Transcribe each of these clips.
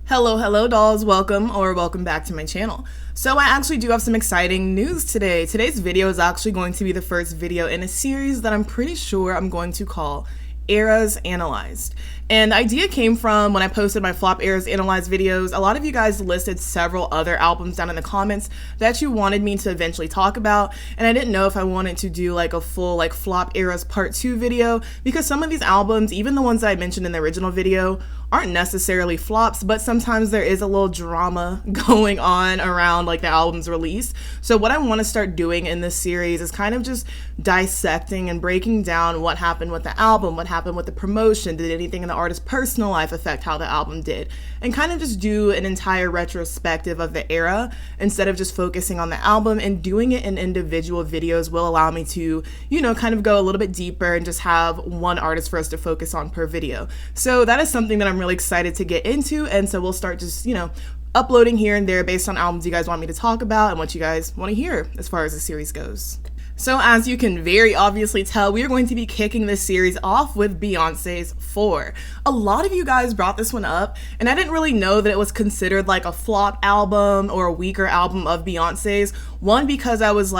Hello dolls, welcome back to my channel. So I actually do have some exciting news today. Today's video is actually going to be the first video in a series that I'm pretty sure I'm going to call Eras Analyzed. And the idea came from when I posted my Flop Eras Analyzed videos. A lot of you guys listed several other albums down in the comments that you wanted me to eventually talk about, and I didn't know if I wanted to do like a full Flop Eras Part 2 video, because some of these albums, even the ones that I mentioned in the original video, aren't necessarily flops, but sometimes there is a little drama going on around the album's release. So what I want to start doing in this series is kind of just dissecting and breaking down what happened with the album, what happened with the promotion, did anything in the artist's personal life affect how the album did, and kind of just do an entire retrospective of the era instead of just focusing on the album. And doing it in individual videos will allow me to, kind of go a little bit deeper and just have one artist for us to focus on per video. So that is something that I'm really excited to get into, and so we'll start just uploading here and there based on albums you guys want me to talk about and what you guys want to hear as far as the series goes. So as you can very obviously tell, we are going to be kicking this series off with Beyonce's 4. A lot of you guys brought this one up, and I didn't really know that it was considered like a flop album or a weaker album of Beyonce's. One, because I was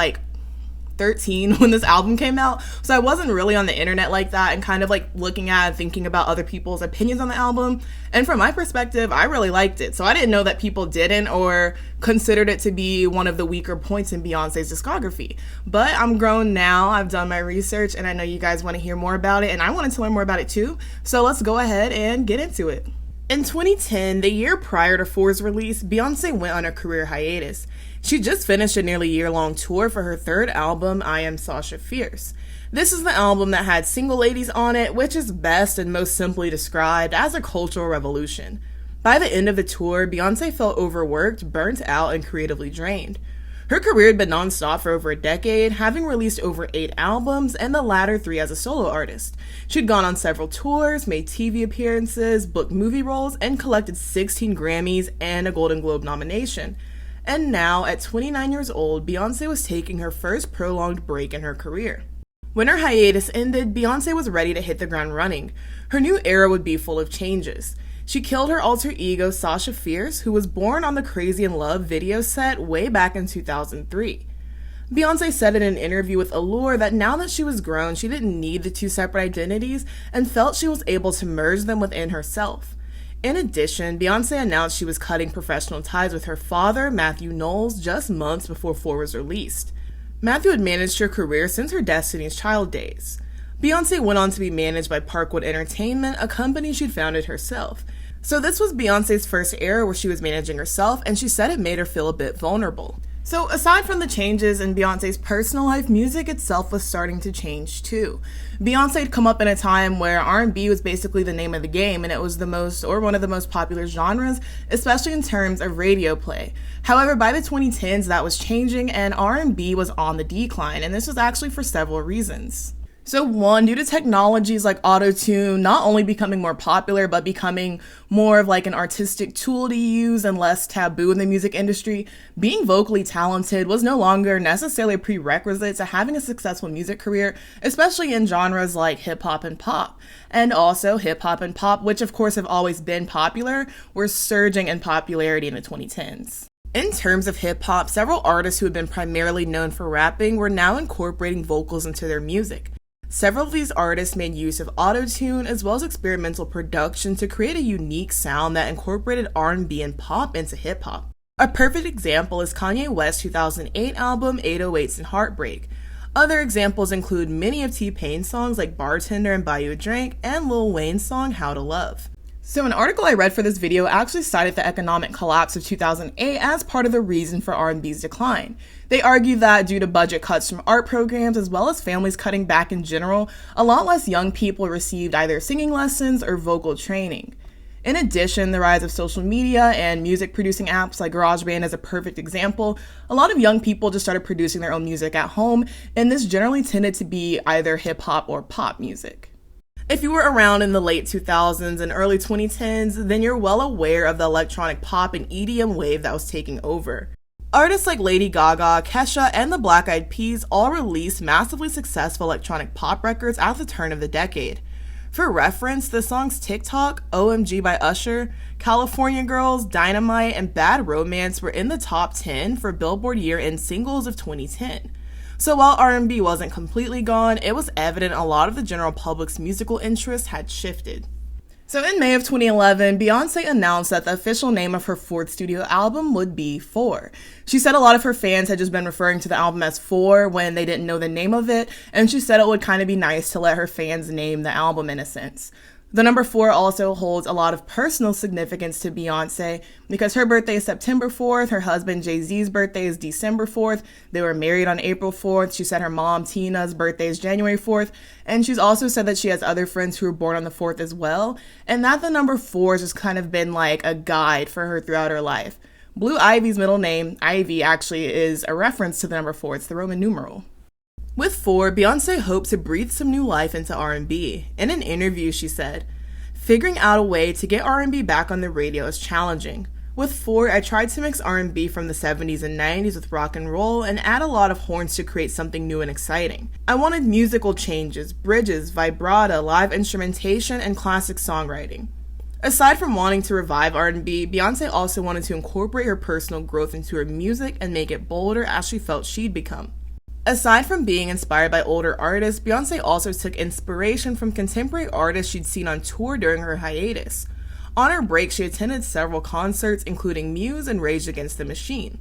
13 when this album came out, so I wasn't really on the internet like that and kind of looking at and thinking about other people's opinions on the album. And from my perspective, I really liked it, so I didn't know that people didn't or considered it to be one of the weaker points in Beyonce's discography. But I'm grown now, I've done my research, and I know you guys want to hear more about it, and I wanted to learn more about it too, so let's go ahead and get into it. In 2010, the year prior to 4's release, Beyonce went on a career hiatus. She just finished a nearly year-long tour for her third album, I Am Sasha Fierce. This is the album that had Single Ladies on it, which is best and most simply described as a cultural revolution. By the end of the tour, Beyonce felt overworked, burnt out, and creatively drained. Her career had been non-stop for over a decade, having released over 8 albums, and the latter 3 as a solo artist. She'd gone on several tours, made TV appearances, booked movie roles, and collected 16 Grammys and a Golden Globe nomination. And now, at 29 years old, Beyonce was taking her first prolonged break in her career. When her hiatus ended, Beyonce was ready to hit the ground running. Her new era would be full of changes. She killed her alter ego Sasha Fierce, who was born on the Crazy in Love video set way back in 2003. Beyonce said in an interview with Allure that now that she was grown, she didn't need the 2 separate identities and felt she was able to merge them within herself. In addition, Beyonce announced she was cutting professional ties with her father, Matthew Knowles, just months before 4 was released. Matthew had managed her career since her Destiny's Child days. Beyonce went on to be managed by Parkwood Entertainment, a company she'd founded herself. So this was Beyonce's first era where she was managing herself, and she said it made her feel a bit vulnerable. So aside from the changes in Beyonce's personal life, music itself was starting to change too. Beyonce had come up in a time where R&B was basically the name of the game, and it was one of the most popular genres, especially in terms of radio play. However, by the 2010s, that was changing, and R&B was on the decline, and this was actually for several reasons. So one, due to technologies like auto-tune not only becoming more popular, but becoming more of an artistic tool to use and less taboo in the music industry, being vocally talented was no longer necessarily a prerequisite to having a successful music career, especially in genres like hip-hop and pop. And also, hip-hop and pop, which of course have always been popular, were surging in popularity in the 2010s. In terms of hip-hop, several artists who had been primarily known for rapping were now incorporating vocals into their music. Several of these artists made use of auto-tune as well as experimental production to create a unique sound that incorporated R&B and pop into hip-hop. A perfect example is Kanye West's 2008 album 808s and Heartbreak. Other examples include many of T-Pain's songs like Bartender and Buy You a Drink, and Lil Wayne's song How to Love. So an article I read for this video actually cited the economic collapse of 2008 as part of the reason for R&B's decline. They argue that due to budget cuts from art programs as well as families cutting back in general, a lot less young people received either singing lessons or vocal training. In addition, the rise of social media and music producing apps like GarageBand is a perfect example. A lot of young people just started producing their own music at home, and this generally tended to be either hip-hop or pop music. If you were around in the late 2000s and early 2010s, then you're well aware of the electronic pop and EDM wave that was taking over. Artists like Lady Gaga, Kesha, and the Black Eyed Peas all released massively successful electronic pop records at the turn of the decade. For reference, the songs TikTok, OMG by Usher, California Girls, Dynamite, and Bad Romance were in the top 10 for Billboard year-end singles of 2010. So while R&B wasn't completely gone, it was evident a lot of the general public's musical interest had shifted. So in May of 2011, Beyonce announced that the official name of her fourth studio album would be 4. She said a lot of her fans had just been referring to the album as 4 when they didn't know the name of it, and she said it would kind of be nice to let her fans name the album in a sense. The number 4 also holds a lot of personal significance to Beyonce because her birthday is September 4th, her husband Jay-Z's birthday is December 4th, they were married on April 4th, she said her mom Tina's birthday is January 4th, and she's also said that she has other friends who were born on the 4th as well, and that the number 4 has just kind of been like a guide for her throughout her life. Blue Ivy's middle name, Ivy, actually is a reference to the number 4, it's the Roman numeral. With 4, Beyonce hoped to breathe some new life into R&B. In an interview, she said, "Figuring out a way to get R&B back on the radio is challenging. With 4, I tried to mix R&B from the 70s and 90s with rock and roll and add a lot of horns to create something new and exciting. I wanted musical changes, bridges, vibrato, live instrumentation, and classic songwriting." Aside from wanting to revive R&B, Beyonce also wanted to incorporate her personal growth into her music and make it bolder as she felt she'd become. Aside from being inspired by older artists, Beyonce also took inspiration from contemporary artists she'd seen on tour during her hiatus. On her break, she attended several concerts, including Muse and Rage Against the Machine.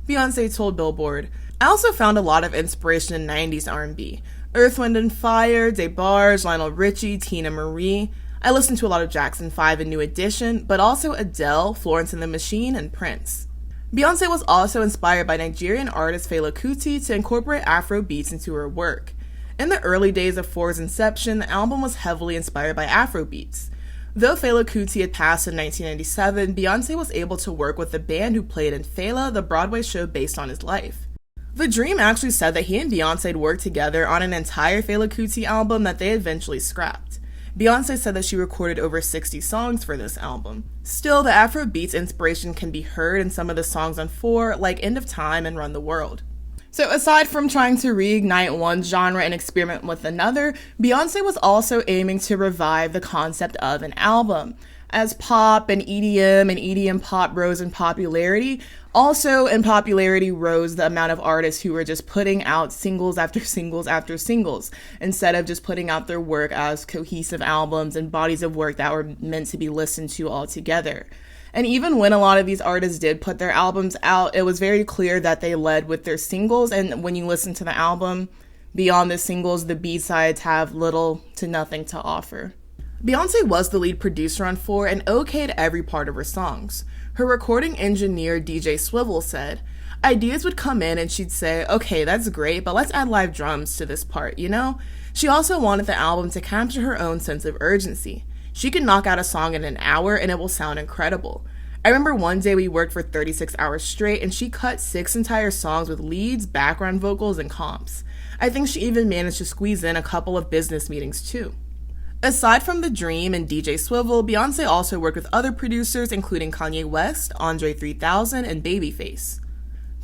Beyonce told Billboard, "I also found a lot of inspiration in 90s R&B. Earth, Wind & Fire, DeBarge, Lionel Richie, Tina Marie. I listened to a lot of Jackson 5 and New Edition, but also Adele, Florence and the Machine, and Prince." Beyonce was also inspired by Nigerian artist Fela Kuti to incorporate Afro beats into her work. In the early days of 4's inception, the album was heavily inspired by Afro beats. Though Fela Kuti had passed in 1997, Beyonce was able to work with the band who played in Fela, the Broadway show based on his life. The Dream actually said that he and Beyonce had worked together on an entire Fela Kuti album that they eventually scrapped. Beyonce said that she recorded over 60 songs for this album. Still, the Afro beats inspiration can be heard in some of the songs on 4, like End of Time and Run the World. So aside from trying to reignite one genre and experiment with another, Beyonce was also aiming to revive the concept of an album. As pop and EDM pop rose in popularity, also in popularity rose the amount of artists who were just putting out singles after singles after singles, instead of just putting out their work as cohesive albums and bodies of work that were meant to be listened to all together. And even when a lot of these artists did put their albums out, it was very clear that they led with their singles, and when you listen to the album, beyond the singles, the B-sides have little to nothing to offer. Beyonce was the lead producer on 4 and okayed every part of her songs. Her recording engineer, DJ Swivel, said, "Ideas would come in and she'd say, okay, that's great, but let's add live drums to this part, you know?" She also wanted the album to capture her own sense of urgency. She could knock out a song in an hour and it will sound incredible. I remember one day we worked for 36 hours straight and she cut 6 entire songs with leads, background vocals, and comps. I think she even managed to squeeze in a couple of business meetings too. Aside from The Dream and DJ Swivel, Beyonce also worked with other producers including Kanye West, Andre 3000, and Babyface.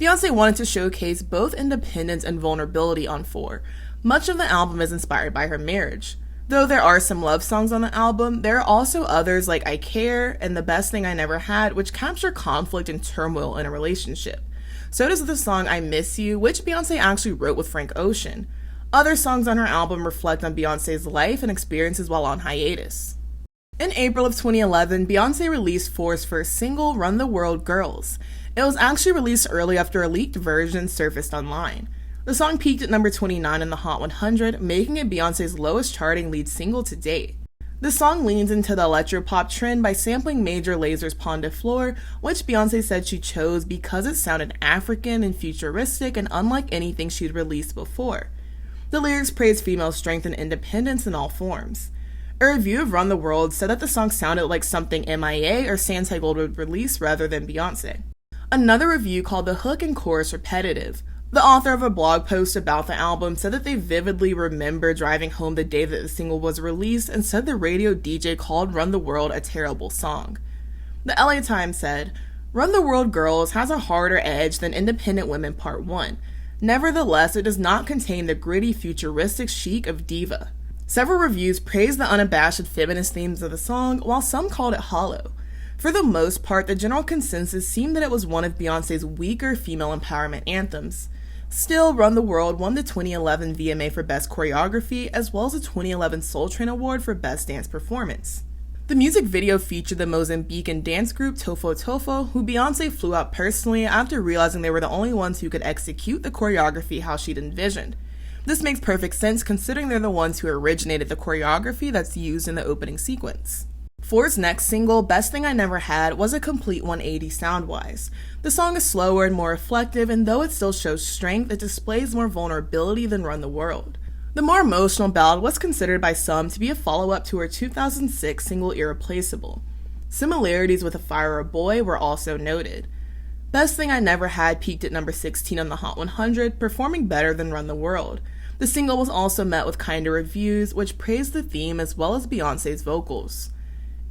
Beyonce wanted to showcase both independence and vulnerability on 4. Much of the album is inspired by her marriage. Though there are some love songs on the album, there are also others like I Care and The Best Thing I Never Had, which capture conflict and turmoil in a relationship. So does the song I Miss You, which Beyonce actually wrote with Frank Ocean. Other songs on her album reflect on Beyonce's life and experiences while on hiatus. In April of 2011, Beyonce released 4's first single, Run the World Girls. It was actually released early after a leaked version surfaced online. The song peaked at number 29 in the Hot 100, making it Beyonce's lowest charting lead single to date. The song leans into the electropop trend by sampling Major Laser's Pon de Floor, which Beyonce said she chose because it sounded African and futuristic and unlike anything she'd released before. The lyrics praised female strength and independence in all forms. A review of Run the World said that the song sounded like something MIA or Santigold would release rather than Beyonce. Another review called the hook and chorus repetitive. The author of a blog post about the album said that they vividly remember driving home the day that the single was released and said the radio DJ called Run the World a terrible song. The LA Times said, "Run the World Girls has a harder edge than Independent Women Part 1. Nevertheless, it does not contain the gritty, futuristic chic of Diva." Several reviews praised the unabashed feminist themes of the song, while some called it hollow. For the most part, the general consensus seemed that it was one of Beyonce's weaker female empowerment anthems. Still, Run the World won the 2011 VMA for Best Choreography, as well as the 2011 Soul Train Award for Best Dance Performance. The music video featured the Mozambican dance group Tofo Tofo, who Beyonce flew out personally after realizing they were the only ones who could execute the choreography how she'd envisioned. This makes perfect sense considering they're the ones who originated the choreography that's used in the opening sequence. 4's next single, Best Thing I Never Had, was a complete 180 sound-wise. The song is slower and more reflective, and though it still shows strength, it displays more vulnerability than Run the World. The more emotional ballad was considered by some to be a follow-up to her 2006 single Irreplaceable. Similarities with A Fire or a Boy were also noted. Best Thing I Never Had peaked at number 16 on the Hot 100, performing better than Run the World. The single was also met with kinder reviews, which praised the theme as well as Beyonce's vocals.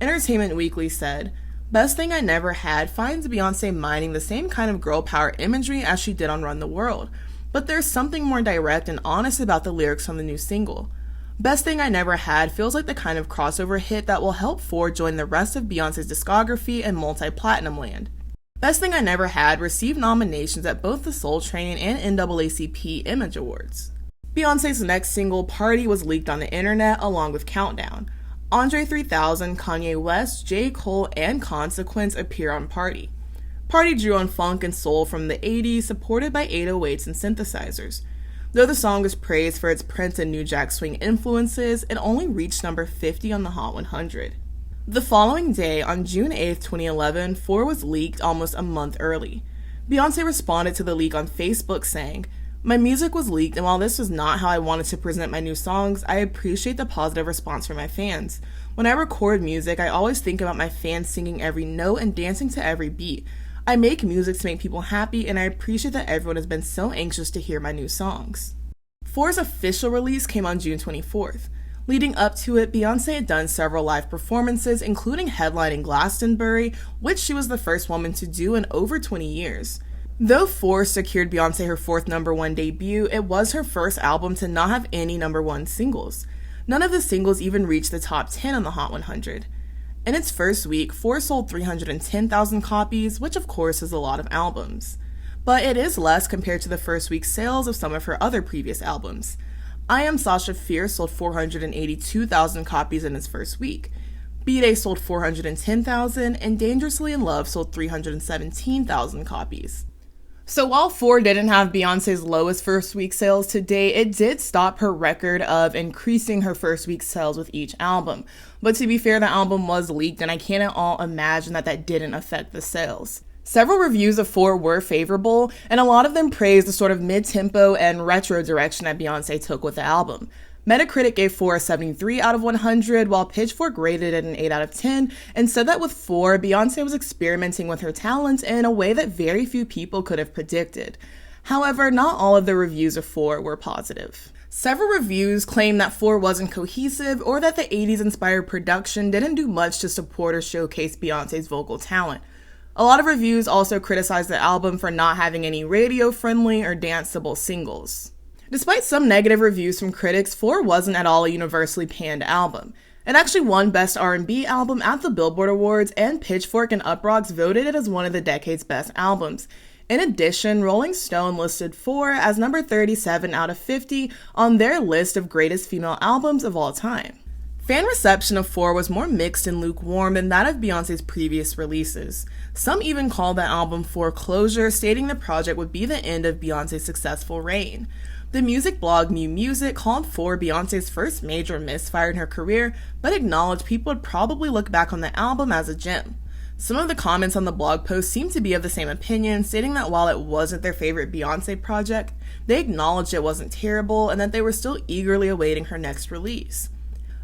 Entertainment Weekly said, Best Thing I Never Had finds Beyonce mining the same kind of girl power imagery as she did on Run the World, but there's something more direct and honest about the lyrics on the new single. Best Thing I Never Had feels like the kind of crossover hit that will help 4 join the rest of Beyonce's discography in multi-platinum land. Best Thing I Never Had received nominations at both the Soul Train and NAACP Image Awards. Beyonce's next single, Party, was leaked on the internet along with Countdown. Andre 3000, Kanye West, J. Cole, and Consequence appear on Party. Party drew on funk and soul from the 80s, supported by 808s and synthesizers. Though the song is praised for its Prince and New Jack Swing influences, it only reached number 50 on the Hot 100. The following day, on June 8, 2011, 4 was leaked almost a month early. Beyonce responded to the leak on Facebook saying, My music was leaked, and while this was not how I wanted to present my new songs, I appreciate the positive response from my fans. When I record music, I always think about my fans singing every note and dancing to every beat. I make music to make people happy, and I appreciate that everyone has been so anxious to hear my new songs. 4's official release came on June 24th. Leading up to it, Beyonce had done several live performances, including headlining Glastonbury, which she was the first woman to do in over 20 years. Though 4 secured Beyonce her 4th #1 debut, it was her first album to not have any #1 singles. None of the singles even reached the top 10 on the Hot 100. In its first week, 4 sold 310,000 copies, which of course is a lot of albums. But it is less compared to the first week's sales of some of her other previous albums. I Am Sasha Fierce sold 482,000 copies in its first week. B-Day sold 410,000, and Dangerously in Love sold 317,000 copies. So while 4 didn't have Beyonce's lowest first week sales to date, it did stop her record of increasing her first week sales with each album. But to be fair, the album was leaked, and I can't at all imagine that didn't affect the sales. Several reviews of 4 were favorable, and a lot of them praised the sort of mid-tempo and retro direction that Beyonce took with the album. Metacritic gave 4 a 73 out of 100, while Pitchfork rated it an 8 out of 10, and said that with 4, Beyonce was experimenting with her talents in a way that very few people could have predicted. However, not all of the reviews of 4 were positive. Several reviews claimed that 4 wasn't cohesive, or that the 80s-inspired production didn't do much to support or showcase Beyonce's vocal talent. A lot of reviews also criticized the album for not having any radio-friendly or danceable singles. Despite some negative reviews from critics, 4 wasn't at all a universally panned album. It actually won Best R&B Album at the Billboard Awards, and Pitchfork and Uproxx voted it as one of the decade's best albums. In addition, Rolling Stone listed 4 as number 37 out of 50 on their list of greatest female albums of all time. Fan reception of 4 was more mixed and lukewarm than that of Beyonce's previous releases. Some even called the album 4 closure, stating the project would be the end of Beyonce's successful reign. The music blog New Music called 4 Beyonce's first major misfire in her career, but acknowledged people would probably look back on the album as a gem. Some of the comments on the blog post seemed to be of the same opinion, stating that while it wasn't their favorite Beyonce project, they acknowledged it wasn't terrible and that they were still eagerly awaiting her next release.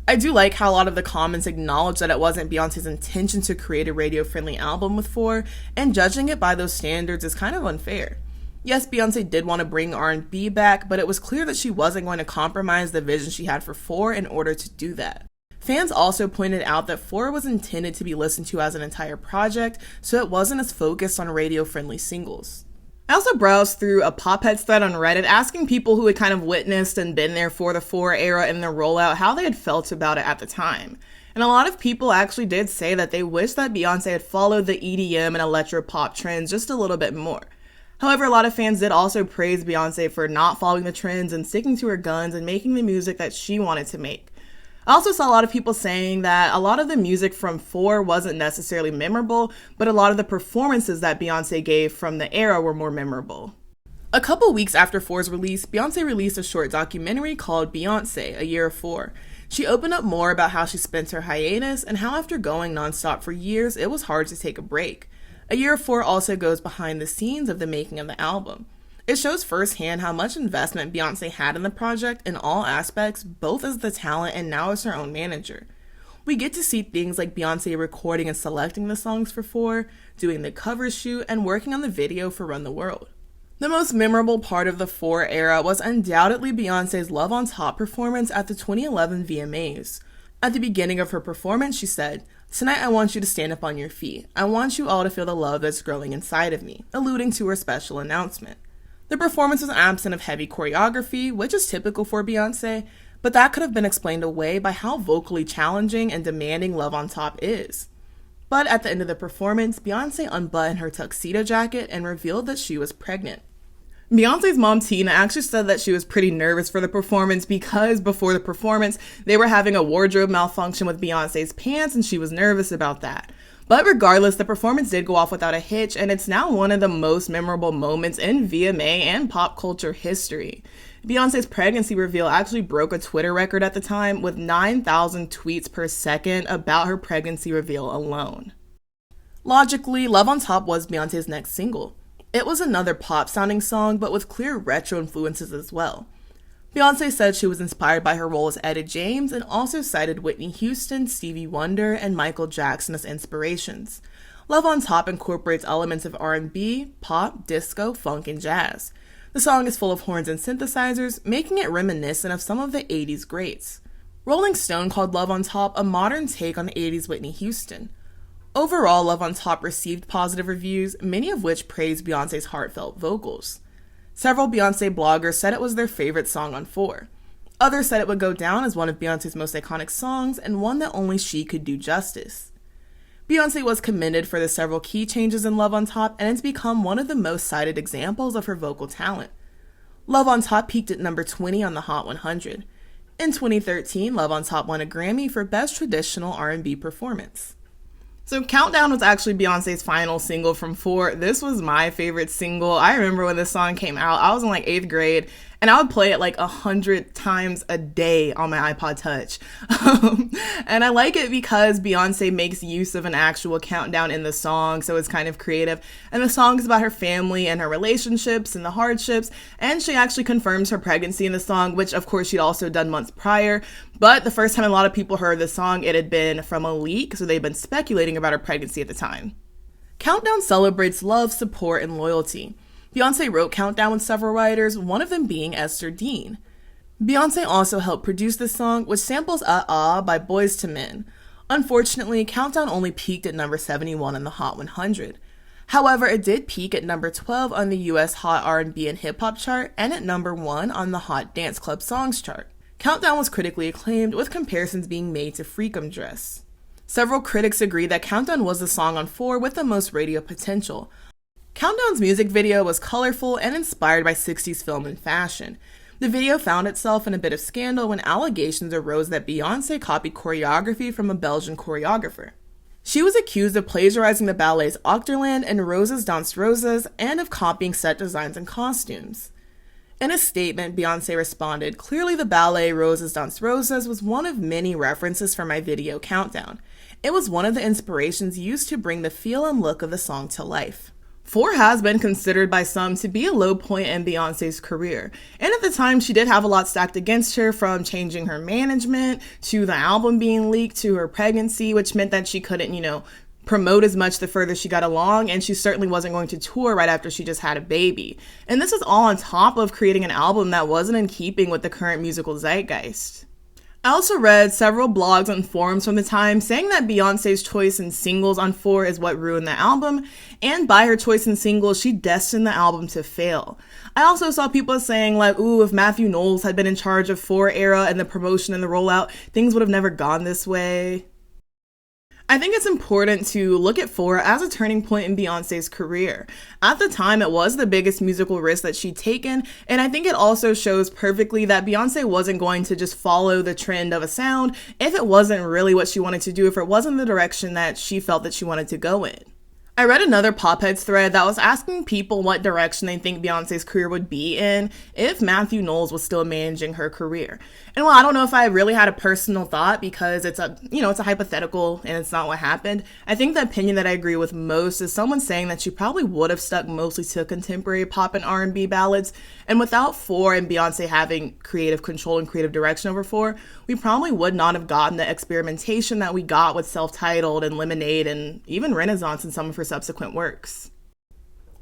I do like how a lot of the comments acknowledged that it wasn't Beyonce's intention to create a radio-friendly album with 4, and judging it by those standards is kind of unfair. Yes, Beyonce did want to bring R&B back, but it was clear that she wasn't going to compromise the vision she had for 4 in order to do that. Fans also pointed out that 4 was intended to be listened to as an entire project, so it wasn't as focused on radio-friendly singles. I also browsed through a Popheads thread on Reddit asking people who had kind of witnessed and been there for the 4 era and the rollout how they had felt about it at the time. And a lot of people actually did say that they wish that Beyonce had followed the EDM and electropop trends just a little bit more. However, a lot of fans did also praise Beyonce for not following the trends and sticking to her guns and making the music that she wanted to make. I also saw a lot of people saying that a lot of the music from 4 wasn't necessarily memorable, but a lot of the performances that Beyonce gave from the era were more memorable. A couple weeks after 4's release, Beyonce released a short documentary called Beyonce, A Year of 4. She opened up more about how she spent her hiatus and how after going nonstop for years, it was hard to take a break. A Year of 4 also goes behind the scenes of the making of the album. It shows firsthand how much investment Beyonce had in the project in all aspects, both as the talent and now as her own manager. We get to see things like Beyonce recording and selecting the songs for 4, doing the cover shoot, and working on the video for Run the World. The most memorable part of the 4 era was undoubtedly Beyonce's Love on Top performance at the 2011 VMAs. At the beginning of her performance, she said, "Tonight I want you to stand up on your feet. I want you all to feel the love that's growing inside of me," alluding to her special announcement. The performance was absent of heavy choreography, which is typical for Beyonce, but that could have been explained away by how vocally challenging and demanding Love on Top is. But at the end of the performance, Beyonce unbuttoned her tuxedo jacket and revealed that she was pregnant. Beyonce's mom, Tina, actually said that she was pretty nervous for the performance because before the performance, they were having a wardrobe malfunction with Beyonce's pants and she was nervous about that. But regardless, the performance did go off without a hitch, and it's now one of the most memorable moments in VMA and pop culture history. Beyonce's pregnancy reveal actually broke a Twitter record at the time with 9,000 tweets per second about her pregnancy reveal alone. Logically, Love on Top was Beyonce's next single. It was another pop-sounding song, but with clear retro influences as well. Beyonce said she was inspired by her role as Etta James and also cited Whitney Houston, Stevie Wonder, and Michael Jackson as inspirations. Love on Top incorporates elements of R&B, pop, disco, funk, and jazz. The song is full of horns and synthesizers, making it reminiscent of some of the 80s greats. Rolling Stone called Love on Top a modern take on the 80s Whitney Houston. Overall, Love on Top received positive reviews, many of which praised Beyonce's heartfelt vocals. Several Beyonce bloggers said it was their favorite song on 4. Others said it would go down as one of Beyonce's most iconic songs and one that only she could do justice. Beyonce was commended for the several key changes in Love on Top, and it's become one of the most cited examples of her vocal talent. Love on Top peaked at number 20 on the Hot 100. In 2013, Love on Top won a Grammy for Best Traditional R&B Performance. So Countdown was actually Beyonce's final single from 4. This was my favorite single. I remember when this song came out, I was in like 8th grade, and I would play it like 100 times a day on my iPod Touch. And I like it because Beyonce makes use of an actual countdown in the song, so it's kind of creative. And the song is about her family and her relationships and the hardships, and she actually confirms her pregnancy in the song, which of course she'd also done months prior. But the first time a lot of people heard the song, it had been from a leak, so they'd been speculating about her pregnancy at the time. Countdown celebrates love, support, and loyalty. Beyonce wrote Countdown with several writers, one of them being Esther Dean. Beyonce also helped produce this song, which samples Ah by Boyz II Men. Unfortunately, Countdown only peaked at number 71 on the Hot 100. However, it did peak at number 12 on the US Hot R&B and Hip Hop chart and at number 1 on the Hot Dance Club Songs chart. Countdown was critically acclaimed, with comparisons being made to Freakum Dress. Several critics agree that Countdown was the song on 4 with the most radio potential. Countdown's music video was colorful and inspired by 60s film and fashion. The video found itself in a bit of scandal when allegations arose that Beyonce copied choreography from a Belgian choreographer. She was accused of plagiarizing the ballets Ochterland and Roses Dansent Roses and of copying set designs and costumes. In a statement, Beyonce responded, "Clearly the ballet Roses Dansent Roses was one of many references for my video Countdown. It was one of the inspirations used to bring the feel and look of the song to life." 4 has been considered by some to be a low point in Beyonce's career. And at the time, she did have a lot stacked against her, from changing her management, to the album being leaked, to her pregnancy, which meant that she couldn't, promote as much the further she got along, and she certainly wasn't going to tour right after she just had a baby. And this is all on top of creating an album that wasn't in keeping with the current musical zeitgeist. I also read several blogs and forums from the time saying that Beyonce's choice in singles on 4 is what ruined the album, and by her choice in singles, she destined the album to fail. I also saw people saying like, ooh, if Matthew Knowles had been in charge of 4 era and the promotion and the rollout, things would have never gone this way. I think it's important to look at 4 as a turning point in Beyonce's career. At the time, it was the biggest musical risk that she'd taken, and I think it also shows perfectly that Beyonce wasn't going to just follow the trend of a sound if it wasn't really what she wanted to do, if it wasn't the direction that she felt that she wanted to go in. I read another Popheads thread that was asking people what direction they think Beyonce's career would be in if Matthew Knowles was still managing her career. And while I don't know if I really had a personal thought because it's a hypothetical and it's not what happened, I think the opinion that I agree with most is someone saying that she probably would have stuck mostly to contemporary pop and R&B ballads. And without 4 and Beyonce having creative control and creative direction over 4, we probably would not have gotten the experimentation that we got with Self-Titled and Lemonade and even Renaissance in some of her subsequent works.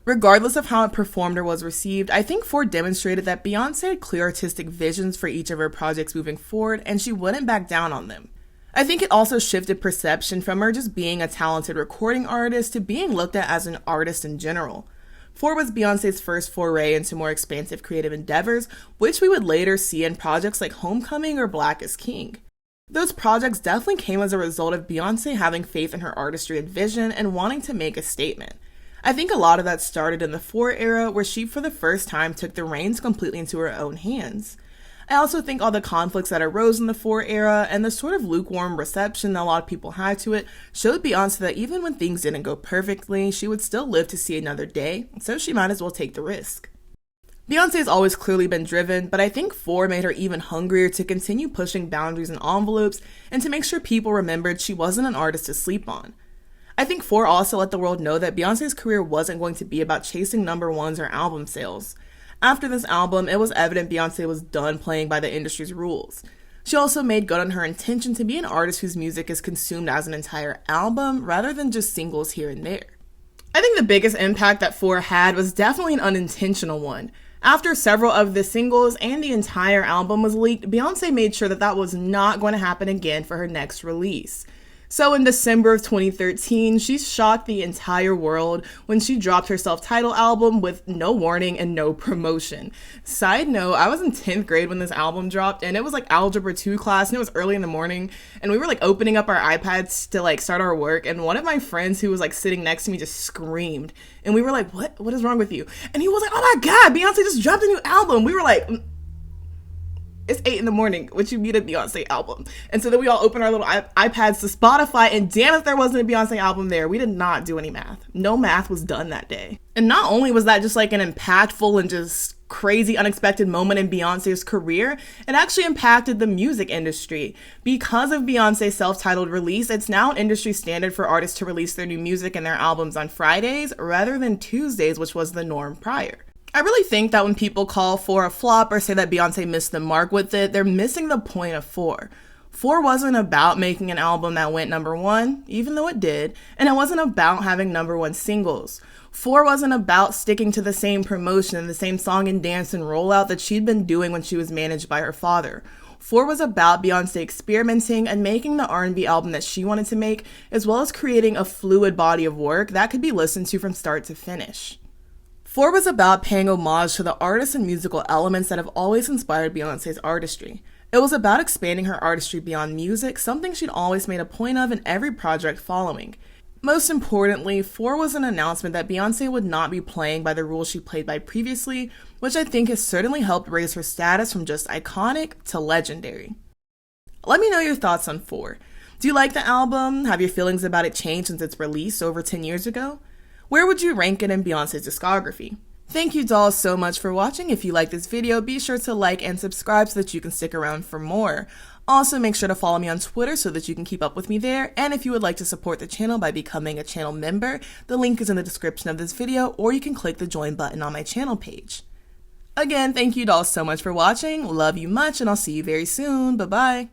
Regardless of how it performed or was received, I think 4 demonstrated that Beyonce had clear artistic visions for each of her projects moving forward, and she wouldn't back down on them. I think it also shifted perception from her just being a talented recording artist to being looked at as an artist in general. 4 was Beyonce's first foray into more expansive creative endeavors, which we would later see in projects like Homecoming or Black is King. Those projects definitely came as a result of Beyonce having faith in her artistry and vision and wanting to make a statement. I think a lot of that started in the 4 era, where she for the first time took the reins completely into her own hands. I also think all the conflicts that arose in the 4 era and the sort of lukewarm reception that a lot of people had to it showed Beyonce that even when things didn't go perfectly, she would still live to see another day, so she might as well take the risk. Beyonce's always clearly been driven, but I think 4 made her even hungrier to continue pushing boundaries and envelopes and to make sure people remembered she wasn't an artist to sleep on. I think 4 also let the world know that Beyonce's career wasn't going to be about chasing number ones or album sales. After this album, it was evident Beyonce was done playing by the industry's rules. She also made good on her intention to be an artist whose music is consumed as an entire album rather than just singles here and there. I think the biggest impact that 4 had was definitely an unintentional one. After several of the singles and the entire album was leaked, Beyonce made sure that that was not going to happen again for her next release. So in December of 2013, she shocked the entire world when she dropped her self-titled album with no warning and no promotion. Side note, I was in 10th grade when this album dropped, and it was like Algebra 2 class, and it was early in the morning, and we were like opening up our iPads to like start our work, and one of my friends who was like sitting next to me just screamed, and we were like, what is wrong with you? And he was like, oh my god, Beyonce just dropped a new album. We were like, it's 8 in the morning, what you mean a Beyonce album? And so then we all opened our little iPads to Spotify, and damn if there wasn't a Beyonce album there. We did not do any math. No math was done that day. And not only was that just like an impactful and just crazy unexpected moment in Beyonce's career, it actually impacted the music industry. Because of Beyonce's self-titled release, it's now an industry standard for artists to release their new music and their albums on Fridays rather than Tuesdays, which was the norm prior. I really think that when people call 4 a flop or say that Beyonce missed the mark with it, they're missing the point of 4. 4 wasn't about making an album that went number 1, even though it did, and it wasn't about having number 1 singles. 4 wasn't about sticking to the same promotion, the same song and dance and rollout that she'd been doing when she was managed by her father. 4 was about Beyonce experimenting and making the R&B album that she wanted to make, as well as creating a fluid body of work that could be listened to from start to finish. 4 was about paying homage to the artists and musical elements that have always inspired Beyonce's artistry. It was about expanding her artistry beyond music, something she'd always made a point of in every project following. Most importantly, 4 was an announcement that Beyonce would not be playing by the rules she played by previously, which I think has certainly helped raise her status from just iconic to legendary. Let me know your thoughts on 4. Do you like the album? Have your feelings about it changed since its release over 10 years ago? Where would you rank it in Beyonce's discography? Thank you dolls so much for watching. If you like this video, be sure to like and subscribe so that you can stick around for more. Also, make sure to follow me on Twitter so that you can keep up with me there. And if you would like to support the channel by becoming a channel member, the link is in the description of this video, or you can click the join button on my channel page. Again, thank you dolls so much for watching. Love you much, and I'll see you very soon. Bye-bye.